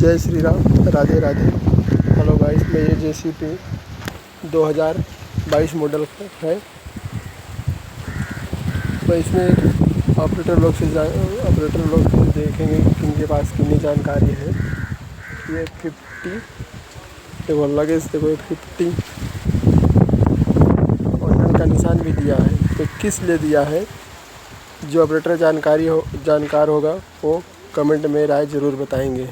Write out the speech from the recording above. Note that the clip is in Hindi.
जय श्री राम, राधे राधे। हेलो गाइस, मैं ये जेसीबी 2022 मॉडल है। तो इसमें ऑपरेटर लोग से देखेंगे कि इनके पास कितनी जानकारी है। ये 50 देखो लगेज, देखो ये 50 और नल का निशान भी दिया है। तो किस लिए दिया है, जो ऑपरेटर जानकार होगा वो कमेंट में राय ज़रूर बताएंगे।